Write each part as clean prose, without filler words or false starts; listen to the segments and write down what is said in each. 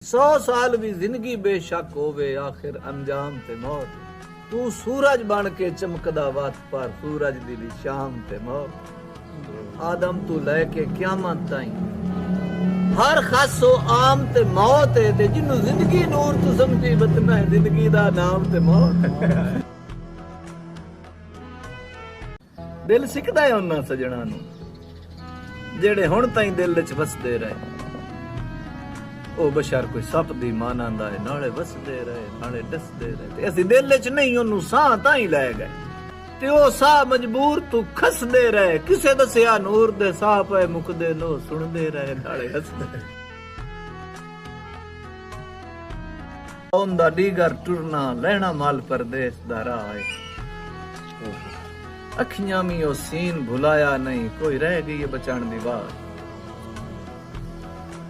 100 साल भी जिंदगी बेशक होवे आखिर अंजाम ते मौत। तू सूरज बन के चमकदा वत पर सूरज दी भी शाम ते मौत। आदम तू लेके क़यामत ताईं हर खासो आम ते मौत है ते जिन्नू जिंदगी नूर तू समझी बतना है जिंदगी दा नाम ते मौत। दिल सिकदा है उन्हां सजणा नू जेड़े हुण ताईं दिल विच वसदे रहे। ओ बशर कोई सप दी मानंदा है नाले वसदे रहे नाले डसदे रहे ते असीं दिल च नहीं ओनू साह ताईं लै गए ते ओ साह मजबूर तू खसदे रहे। किसे दसिया नूर दे साह पे मुकदे नो सुनदे रहे नाले हसदे। ओंदा डीगर टुरना लैना माल परदेस दा राह है। अखियां में ओ सीन भुलाया नहीं कोई रह गई है बचाण दी वाह।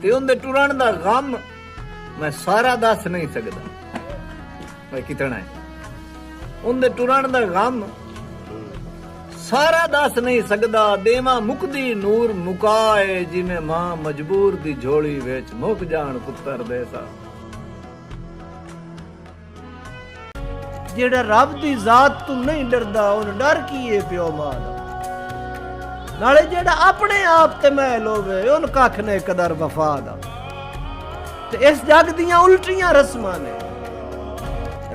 ते उनदे टुरन दा गम मैं सारा दस नहीं सकदा भाई कितना है। उनदे टुरन दा गम सारा दस नहीं सकदा। देवा मुकदी नूर मुकाए जिवें मां मजबूर दी झोली विच मुक जान पुत्तर दे सा। जेड़ा रब दी जात तू नहीं डरदा उन डर की है प्यो मां दा। नाले जेड़ा अपने आप ते महल होवे उन कख ने कदर वफा दा। ते इस जग दियां उल्टियां रस्मां ने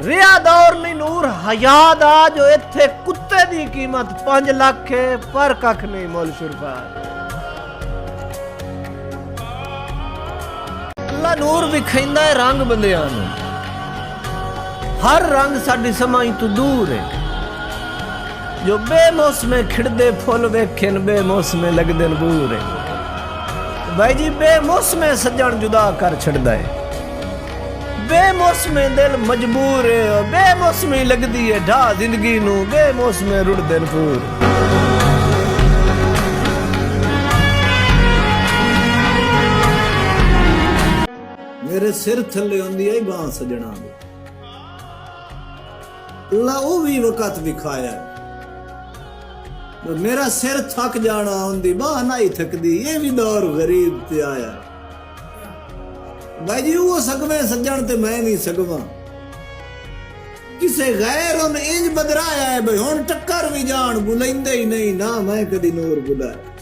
रिया दौर नहीं नूर हया दा जो इत्थे कुत्ते दी कीमत 5 लाख है पर कख नहीं मुल शुरफा। अल्लाह नूर विखैंदा है रंग बंदियां नूं। हर रंग साडी समाई तो दूर है। जो बेमौसमे खिड़दे फुल वेखन बेमौसमे लगदे बूर है। भाई जी बेमौसमे सज्जन जुदा कर छड़दा है। बेमौसमे दिल मजबूर है और बेमौसमी लगदी है ढा जिंदगी नू बेमौसमे रुड़दे पूर। मेरे सिर थल्ले आंदी है बां सजना दे। अल्लाह ओ भी वक़्त विखाया मेरा सिर थक जाना उनदी बाह नहीं थकदी। ये भी दौर गरीब ते आया भाई जी। वो सकवे सज्जन ते मैं नहीं सकवा। किसे गैर उन इंज बदराया है भाई हुण टक्कर भी जान बुलाइंदे ही नहीं ना मैं कदी नूर बुलाया।